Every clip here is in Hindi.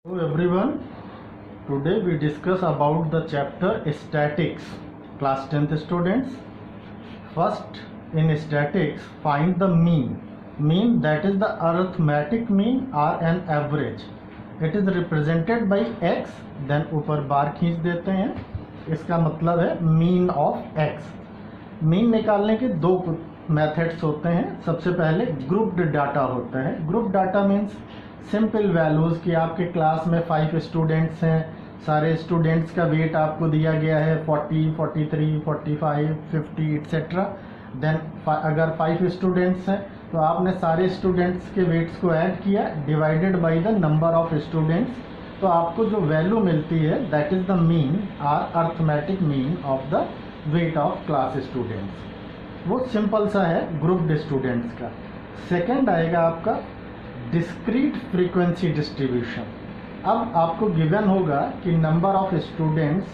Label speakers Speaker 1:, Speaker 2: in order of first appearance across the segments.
Speaker 1: Hello everyone, today we discuss about the chapter statics, class 10th students. First, in statics, find the mean that is the arithmetic mean or an average. It is represented by x, then ऊपर बार खींच देते हैं, इसका मतलब है मीन ऑफ x. मीन निकालने के दो मेथड्स होते हैं. सबसे पहले ग्रुप्ड डाटा होता है. Group data means simple values कि आपके क्लास में 5 स्टूडेंट्स हैं, सारे स्टूडेंट्स का वेट आपको दिया गया है 40, 43, 45, 50 एट्सेट्रा. देन अगर 5 स्टूडेंट्स हैं तो आपने सारे स्टूडेंट्स के वेट्स को ऐड किया divided by the number of students, तो आपको जो वैल्यू मिलती है दैट इज़ द मीन और arithmetic mean of the weight of class students. वो सिंपल सा है ग्रुप्ड स्टूडेंट्स का. सेकेंड आएगा आपका डिस्क्रीट फ्रीक्वेंसी डिस्ट्रीब्यूशन. अब आपको गिवन होगा कि number of students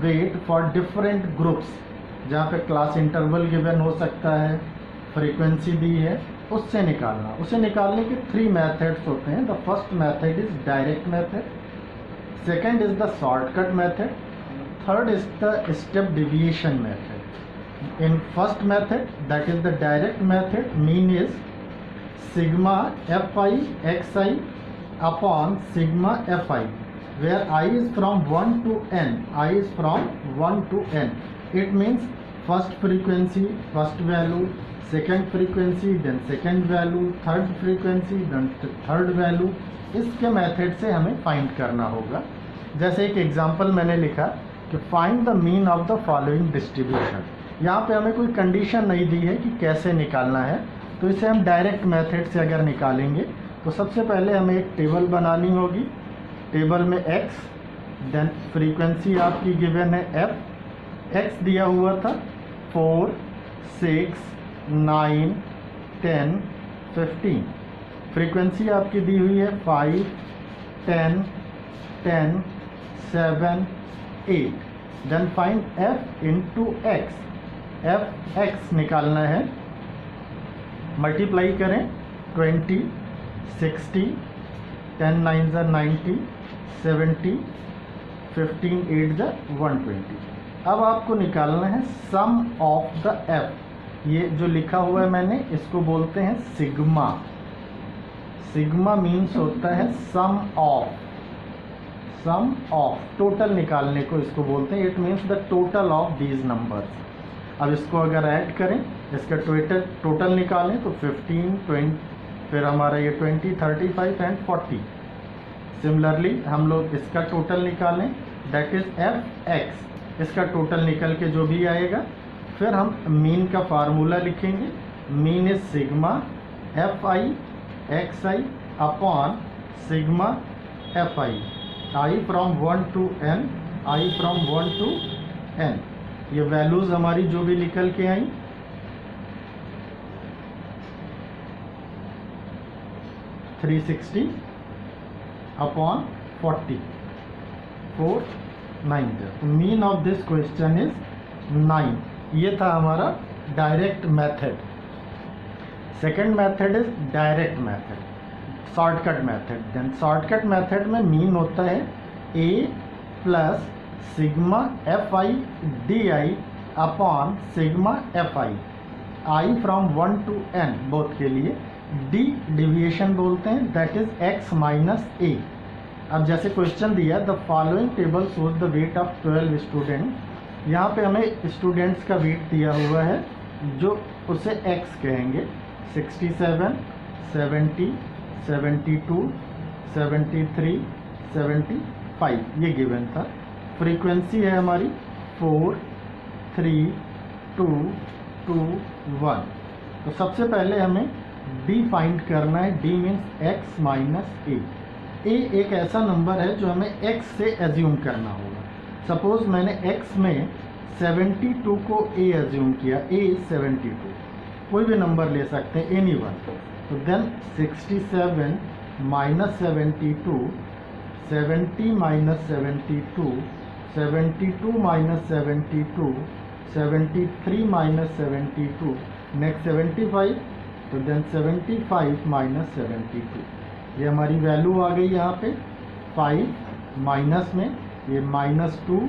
Speaker 1: weight for different groups, जहाँ पे क्लास इंटरवल गिवन हो सकता है, फ्रीक्वेंसी दी है, उससे निकालना. उसे निकालने के 3 मेथड्स होते हैं. The first method is direct method, second is the shortcut method, third is the step deviation method. In first method, that is the direct method, mean is sigma fi xi upon sigma fi, where I is from 1 to n. I is from 1 to n. It means first frequency, first value, second frequency, then second value, third frequency, then third value. इसके मेथड से हमें फाइंड करना होगा. जैसे एक एग्जांपल मैंने लिखा कि find the mean of the following distribution. यहाँ पे हमें कोई कंडीशन नहीं दी है कि कैसे निकालना है, तो इसे हम डायरेक्ट मेथड से अगर निकालेंगे तो सबसे पहले हमें एक टेबल बनानी होगी. टेबल में x, देन फ्रीक्वेंसी आपकी गिवन है f, x दिया हुआ था 4, 6, 9, 10, 15. फ्रीक्वेंसी आपकी दी हुई है 5, 10, 10, 7, 8. Then find f into x. F X निकालना है. मल्टीप्लाई करें 20, 60, 10 9 ज़ा 90, 70, 15 8 ज़ा 120. अब आपको निकालना है सम ऑफ द एफ. ये जो लिखा हुआ है मैंने, इसको बोलते हैं सिग्मा. सिग्मा मीन्स होता है सम ऑफ टोटल निकालने को इसको बोलते हैं. It means the total of these numbers. अब इसको अगर ऐड करें, इसका टोटल निकालें तो 15, 20, फिर हमारा ये 20, 35 एंड 40. सिमिलरली हम लोग इसका टोटल निकालें, दैट इज़ एफ एक्स. इसका टोटल निकल के जो भी आएगा, फिर हम मीन का फार्मूला लिखेंगे. Mean is sigma F I X I upon sigma F I from 1 to n, I from 1 to n. ये वैल्यूज़ हमारी जो भी निकल के आई, $360 upon 40, 490. Mean of this question is 9. ये था हमारा direct method. Second method is direct method, shortcut method. Then shortcut method में मीन होता है a plus sigma F I D I upon sigma F I from 1 to n both के लिए. डी डिविएशन बोलते हैं, दैट इज x माइनस ए. अब जैसे क्वेश्चन दिया, the following table shows the weight of 12 student. यहाँ पे हमें स्टूडेंट्स का वेट दिया हुआ है जो उसे x कहेंगे. 67, 70, 72, 73, 75 ये गिवन था. फ्रीक्वेंसी है हमारी 4, 3, 2, 2, 1. तो सबसे पहले हमें d फाइंड करना है. d मीन्स x माइनस ए. ए एक ऐसा नंबर है जो हमें x से एज्यूम करना होगा. सपोज मैंने x में 72 को a एज्यूम किया. a is 72. कोई भी नंबर ले सकते हैं, एनी वन. तो then 67 minus 72, 70 minus 72, 72 minus 72, 73 minus 72, next 75. तो देन 75 माइनस 72. ये हमारी वैल्यू आ गई यहाँ पे. 5 माइनस में ये -2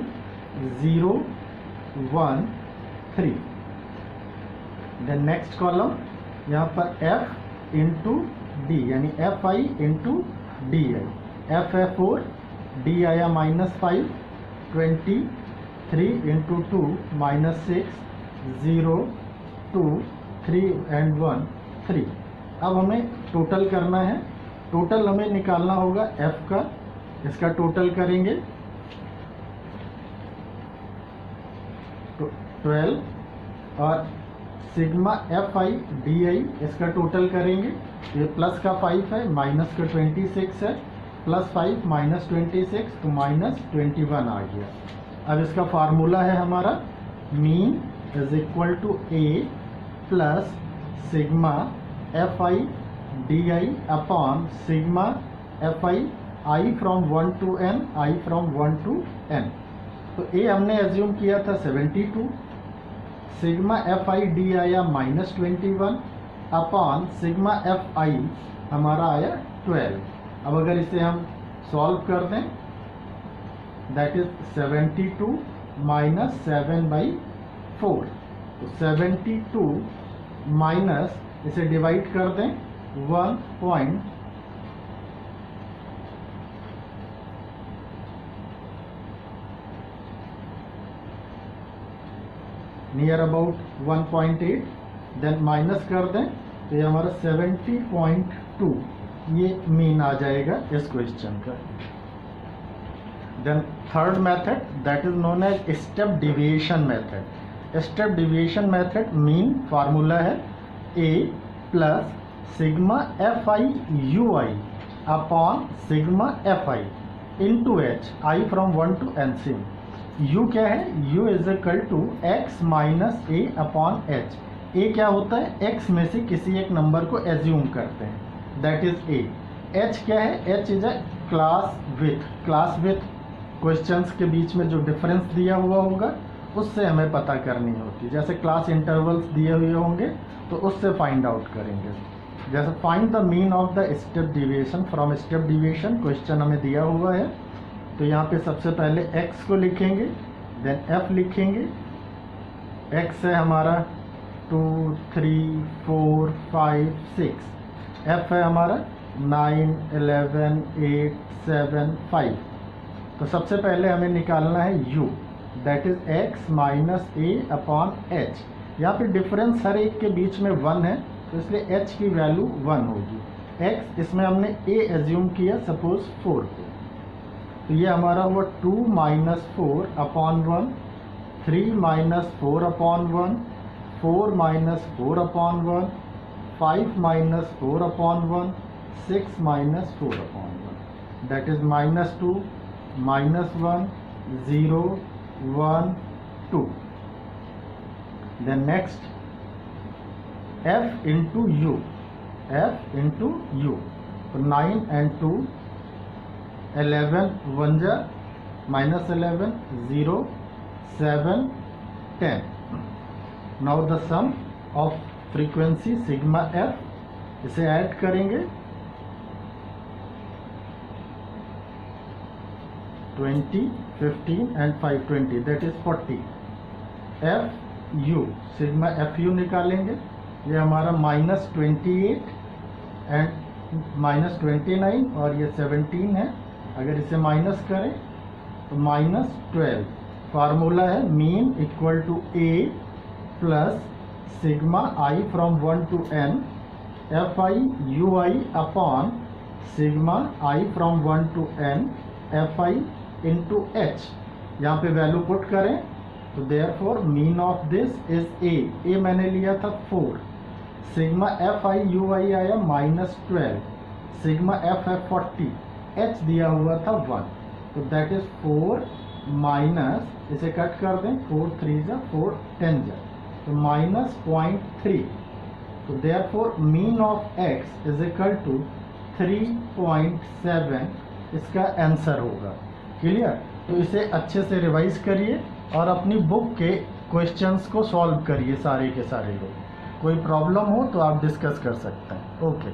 Speaker 1: 0 1 3। देन नेक्स्ट कॉलम यहाँ पर f इंटू डी यानी fi into D I. f है 4, d आया -5, 23 इंटू 2 -6 0 2 3 एंड 1 3। अब हमें टोटल करना है। टोटल हमें निकालना होगा f का, इसका टोटल करेंगे 12 और सिग्मा fi di इसका टोटल करेंगे। ये प्लस का 5 है, माइनस का 26 है, +5 -26 तो -21 आ गया। अब इसका फार्मूला है हमारा mean is equal to a plus sigma fi di upon sigma fi i from 1 to n, i from 1 to n। तो a हमने एज्यूम किया था 72, सिग्मा fi d आया -21 अपॉन सिग्मा fi हमारा आया 12। अब अगर इसे हम सॉल्व कर दें दैट इज 72 माइनस 7/4। तो 72 माइनस इसे डिवाइड कर दें 1. नियर अबाउट 1.8, देन माइनस कर दें तो ये हमारा 70.2 ये मीन आ जाएगा इस क्वेश्चन का। Then third method that is known as step deviation method. Step deviation method mean formula है a plus sigma fi ui upon sigma fi into H I from 1 to n सिम। u क्या है? u is equal to x minus A upon H. a क्या होता है? x में से किसी एक नंबर को एज्यूम करते हैं दैट इज a। h क्या है? h is a class with. Class with questions के बीच में जो डिफरेंस दिया हुआ होगा उससे हमें पता करनी होती है। जैसे क्लास इंटरवल्स दिए हुए होंगे तो उससे फाइंड आउट करेंगे। जैसे find the mean of the step deviation from step deviation question हमें दिया हुआ है। तो यहाँ पे सबसे पहले x को लिखेंगे, देन f लिखेंगे। x है हमारा 2 3 4 5 6, f है हमारा 9 11 8 7 5। तो सबसे पहले हमें निकालना है u that is x minus A upon H. यहाँ पे डिफरेंस हर एक के बीच में 1 है तो इसलिए h की वैल्यू 1 होगी। x इसमें हमने a एज्यूम किया सपोज 4 को, तो ये हमारा हुआ 2 minus 4 upon 1, 3 minus 4 upon 1, 4 minus 4 upon 1, 5 minus 4 upon 1, 6 minus 4 upon 1 that is -2 -1 0 1 2। Then next f into U, f into U. तो 9 एंड 2 11 1 जा -11 0 7 10। Now the sum of frequency sigma f, इसे ऐड करेंगे 20 15 and 5 20 that is 40। F U sigma F U निकालेंगे, ये हमारा -28 एंड -29 और ये 17 है। अगर इसे माइनस करें तो -12। फार्मूला है mean equal to a plus sigma i from 1 to n fi ui upon sigma i from 1 to n fi into H. यहाँ पे वैल्यू पुट करें तो therefore mean of this is a मैंने लिया था 4, सिग्मा fi ui आया -12, सिग्मा f है 40, h दिया हुआ था 1, तो दैट इज 4 माइनस इसे कट कर दें 4 3 जा 4 10 जा तो -0.3। तो therefore mean of x is equal to 3.7 इसका आंसर होगा। क्लियर? तो इसे अच्छे से रिवाइज करिए और अपनी बुक के क्वेश्चंस को सॉल्व करिए सारे के सारे लोग। कोई प्रॉब्लम हो तो आप डिस्कस कर सकते हैं। ओके।